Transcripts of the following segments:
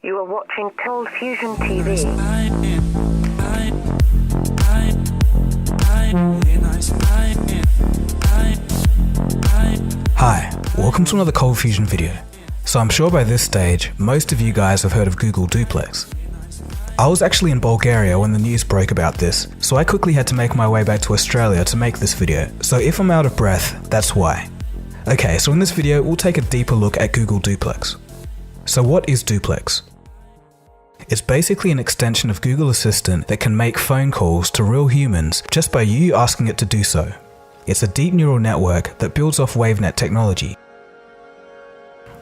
You are watching Cold Fusion TV. Hi, welcome to another Cold Fusion video. So I'm sure by this stage, most of you guys have heard of Google Duplex. I was actually in Bulgaria when the news broke about this, so I quickly had to make my way back to Australia to make this video. So if I'm out of breath, that's why. Okay, so in this video, we'll take a deeper look at Google Duplex. So what is Duplex? It's basically an extension of Google Assistant that can make phone calls to real humans just by you asking it to do so. It's a deep neural network that builds off WaveNet technology.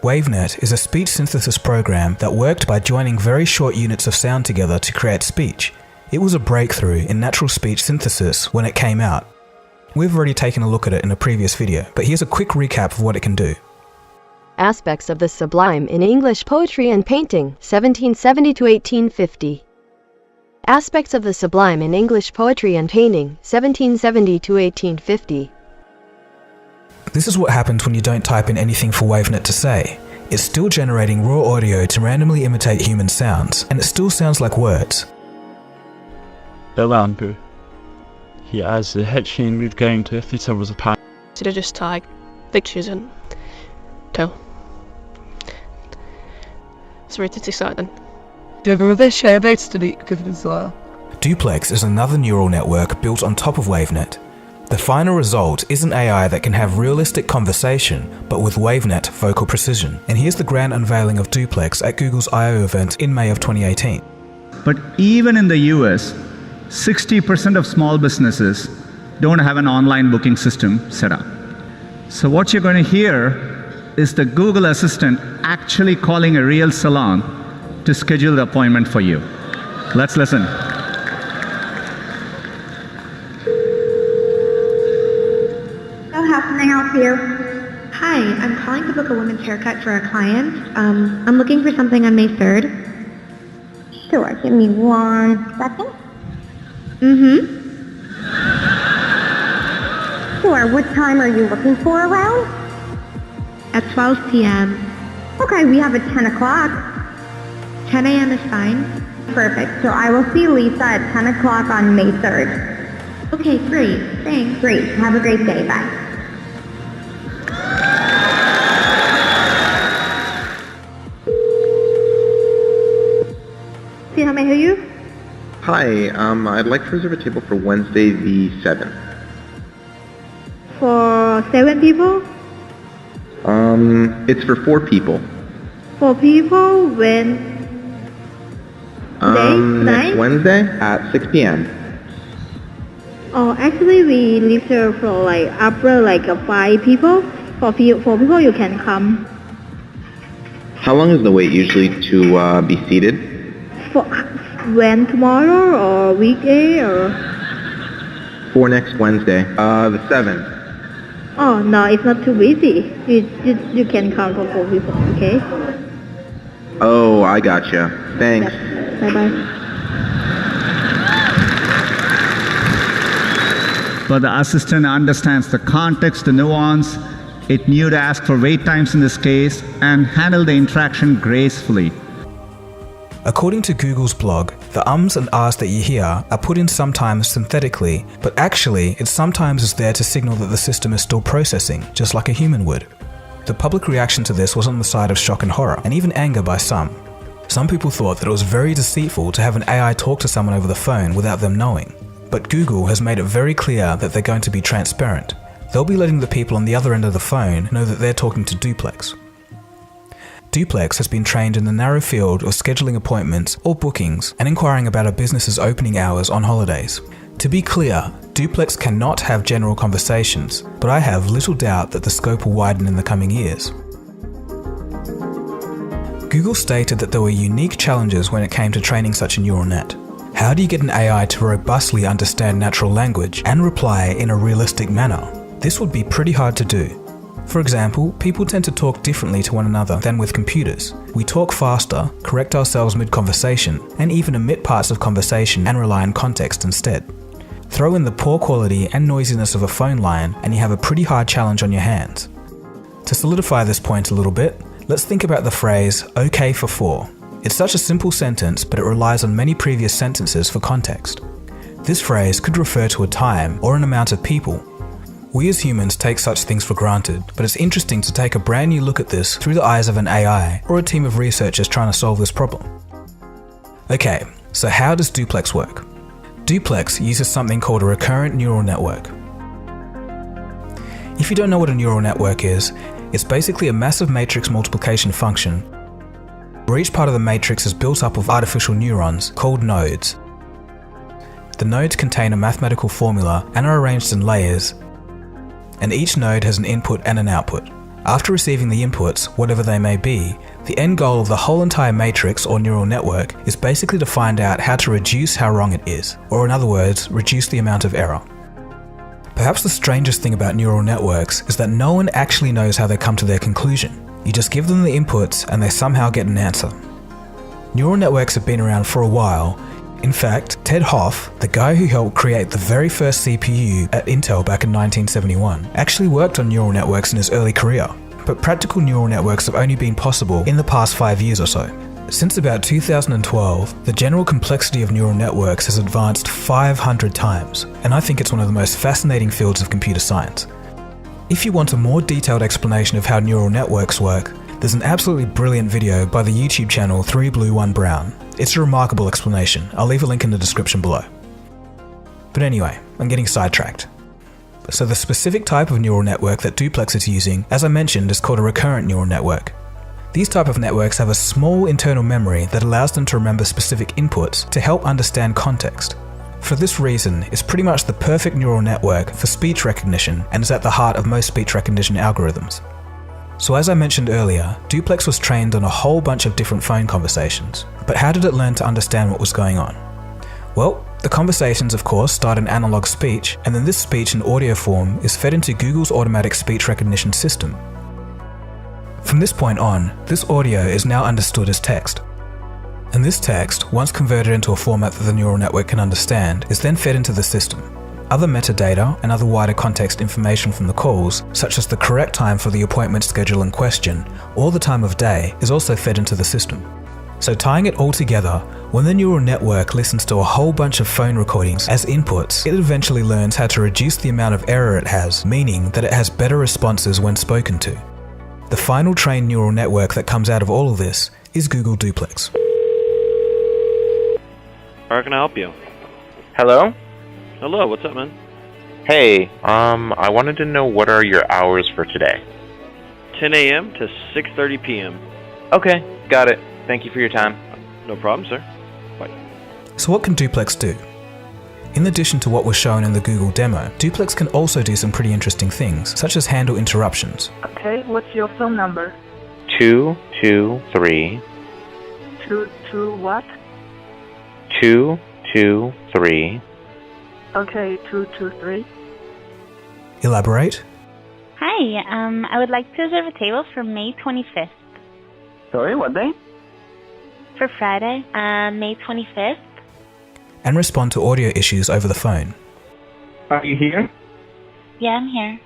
WaveNet is a speech synthesis program that worked by joining very short units of sound together to create speech. It was a breakthrough in natural speech synthesis when it came out. We've already taken a look at it in a previous video, but here's a quick recap of what it can do. Aspects of the Sublime in English Poetry and Painting, 1770 to 1850. Aspects of the Sublime in English Poetry and Painting, 1770 to 1850. This is what happens when you don't type in anything for WaveNet to say. It's still generating raw audio to randomly imitate human sounds, and it still sounds like words. Alarm boo. He has the headchain with going to if was a part. Should I just tag pictures and tell? Så riktigt exciting. Duplex is another neural network built on top of WaveNet. The final result is an AI that can have realistic conversation, but with WaveNet vocal precision. And here's the grand unveiling of Duplex at Google's I/O event in May of 2018. But even in the US, 60% of small businesses don't have an online booking system set up. So what you're going to hear is the Google Assistant actually calling a real salon to schedule the appointment for you. Let's listen. So how can I help you? Hi, I'm calling to book a women's haircut for a client. I'm looking for something on May 3rd. Sure, give me 1 second. Sure, what time are you looking for around? At 12 p.m. Okay, we have a 10 o'clock. 10 a.m. is fine. Perfect, so I will see Lisa at 10 o'clock on May 3rd. Okay, great, thanks. Great, have a great day, bye. See how may I hear you? Hi, I'd like to reserve a table for Wednesday the 7th. For 7 people? It's for 4 people. 4 people when? Next Wednesday at 6 p.m. Oh, actually we leave here for like after like 5 people. For 4 people you can come. How long is the wait usually to be seated? For when, tomorrow or weekday or? For next Wednesday, the 7th. Oh no, it's not too busy. You can come for 4 people, okay? Oh, I gotcha. Thanks. Bye bye. But the assistant understands the context, the nuance. It knew to ask for wait times in this case and handle the interaction gracefully. According to Google's blog, the ums and ahs that you hear are put in sometimes synthetically, but actually it sometimes is there to signal that the system is still processing, just like a human would. The public reaction to this was on the side of shock and horror, and even anger by some. Some people thought that it was very deceitful to have an AI talk to someone over the phone without them knowing. But Google has made it very clear that they're going to be transparent. They'll be letting the people on the other end of the phone know that they're talking to Duplex. Duplex has been trained in the narrow field of scheduling appointments or bookings and inquiring about a business's opening hours on holidays. To be clear, Duplex cannot have general conversations, but I have little doubt that the scope will widen in the coming years. Google stated that there were unique challenges when it came to training such a neural net. How do you get an AI to robustly understand natural language and reply in a realistic manner? This would be pretty hard to do. For example, people tend to talk differently to one another than with computers. We talk faster, correct ourselves mid-conversation, and even omit parts of conversation and rely on context instead. Throw in the poor quality and noisiness of a phone line and you have a pretty hard challenge on your hands. To solidify this point a little bit, let's think about the phrase "okay for 4." It's such a simple sentence, but it relies on many previous sentences for context. This phrase could refer to a time or an amount of people. We as humans take such things for granted, but it's interesting to take a brand new look at this through the eyes of an AI or a team of researchers trying to solve this problem. Okay, so how does Duplex work? Duplex uses something called a recurrent neural network. If you don't know what a neural network is, it's basically a massive matrix multiplication function where each part of the matrix is built up of artificial neurons called nodes. The nodes contain a mathematical formula and are arranged in layers, and each node has an input and an output. After receiving the inputs, whatever they may be, the end goal of the whole entire matrix or neural network is basically to find out how to reduce how wrong it is, or in other words, reduce the amount of error. Perhaps the strangest thing about neural networks is that no one actually knows how they come to their conclusion. You just give them the inputs and they somehow get an answer. Neural networks have been around for a while. In fact, Ted Hoff, the guy who helped create the very first CPU at Intel back in 1971, actually worked on neural networks in his early career. But practical neural networks have only been possible in the past 5 years or so. Since about 2012, the general complexity of neural networks has advanced 500 times, and I think it's one of the most fascinating fields of computer science. If you want a more detailed explanation of how neural networks work, there's an absolutely brilliant video by the YouTube channel 3Blue1Brown. It's a remarkable explanation. I'll leave a link in the description below. But anyway, I'm getting sidetracked. So the specific type of neural network that Duplex is using, as I mentioned, is called a recurrent neural network. These type of networks have a small internal memory that allows them to remember specific inputs to help understand context. For this reason, it's pretty much the perfect neural network for speech recognition and is at the heart of most speech recognition algorithms. So as I mentioned earlier, Duplex was trained on a whole bunch of different phone conversations. But how did it learn to understand what was going on? Well, the conversations of course start in analog speech, and then this speech in audio form is fed into Google's automatic speech recognition system. From this point on, this audio is now understood as text. And this text, once converted into a format that the neural network can understand, is then fed into the system. Other metadata and other wider context information from the calls, such as the correct time for the appointment schedule in question, or the time of day, is also fed into the system. So tying it all together, when the neural network listens to a whole bunch of phone recordings as inputs, it eventually learns how to reduce the amount of error it has, meaning that it has better responses when spoken to. The final trained neural network that comes out of all of this is Google Duplex. How can I help you? Hello? Hello, what's up, man? Hey, I wanted to know what are your hours for today? 10 a.m. to 6:30 p.m. Okay, got it. Thank you for your time. No problem, sir. Bye. So what can Duplex do? In addition to what was shown in the Google demo, Duplex can also do some pretty interesting things, such as handle interruptions. Okay, what's your phone number? 223. 22 what? 223. Okay, 223. Elaborate. Hi, I would like to reserve a table for May 25th. Sorry, what day? For Friday, May 25th. And respond to audio issues over the phone. Are you here? Yeah, I'm here.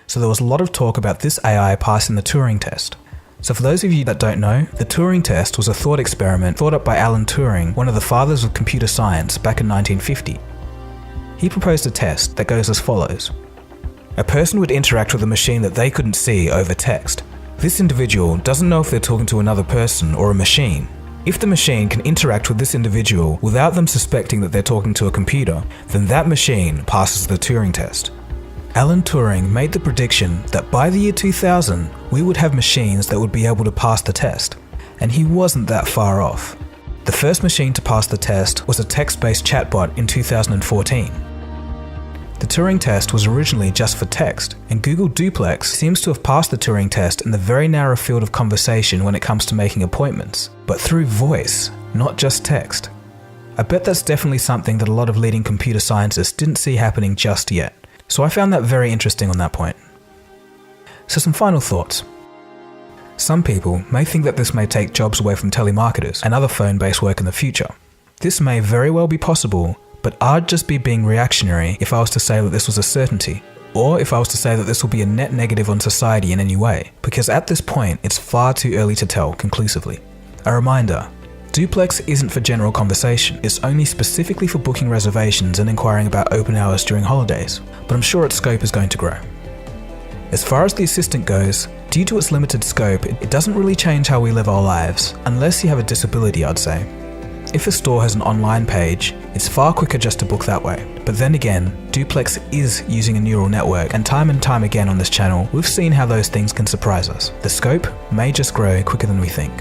So there was a lot of talk about this AI passing the Turing test. So for those of you that don't know, the Turing test was a thought experiment thought up by Alan Turing, one of the fathers of computer science, back in 1950. He proposed a test that goes as follows. A person would interact with a machine that they couldn't see over text. This individual doesn't know if they're talking to another person or a machine. If the machine can interact with this individual without them suspecting that they're talking to a computer, then that machine passes the Turing test. Alan Turing made the prediction that by the year 2000, we would have machines that would be able to pass the test. And he wasn't that far off. The first machine to pass the test was a text-based chatbot in 2014. The Turing test was originally just for text, and Google Duplex seems to have passed the Turing test in the very narrow field of conversation when it comes to making appointments, but through voice, not just text. I bet that's definitely something that a lot of leading computer scientists didn't see happening just yet. So I found that very interesting on that point. So some final thoughts. Some people may think that this may take jobs away from telemarketers and other phone-based work in the future. This may very well be possible, but I'd just be being reactionary if I was to say that this was a certainty. or if I was to say that this will be a net negative on society in any way, because at this point, it's far too early to tell conclusively. A reminder, Duplex isn't for general conversation, it's only specifically for booking reservations and inquiring about open hours during holidays, but I'm sure its scope is going to grow. As far as the assistant goes, due to its limited scope, it doesn't really change how we live our lives, unless you have a disability, I'd say. If a store has an online page, it's far quicker just to book that way. But then again, Duplex is using a neural network, and time again on this channel, we've seen how those things can surprise us. The scope may just grow quicker than we think.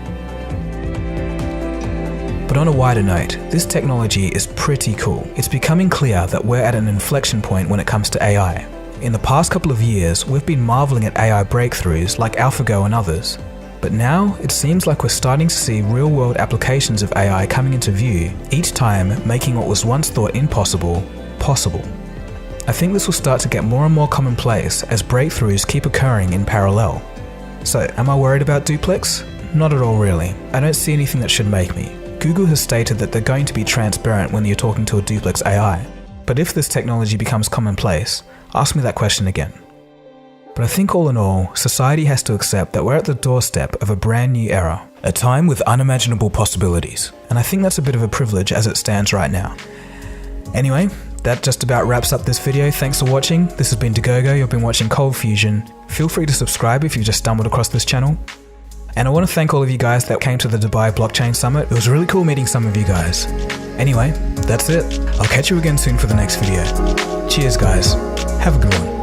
But on a wider note, this technology is pretty cool. It's becoming clear that we're at an inflection point when it comes to AI. In the past couple of years, we've been marveling at AI breakthroughs like AlphaGo and others. But now, it seems like we're starting to see real-world applications of AI coming into view, each time making what was once thought impossible, possible. I think this will start to get more and more commonplace as breakthroughs keep occurring in parallel. So, am I worried about Duplex? Not at all really. I don't see anything that should make me. Google has stated that they're going to be transparent when you're talking to a Duplex AI. But if this technology becomes commonplace, ask me that question again. But I think all in all, society has to accept that we're at the doorstep of a brand new era, a time with unimaginable possibilities, and I think that's a bit of a privilege as it stands right now. Anyway, that just about wraps up this video. Thanks for watching. This has been Dagogo, you've been watching Cold Fusion. Feel free to subscribe if you've just stumbled across this channel. And I want to thank all of you guys that came to the Dubai Blockchain Summit. It was really cool meeting some of you guys. Anyway, that's it. I'll catch you again soon for the next video. Cheers guys. Have a good one.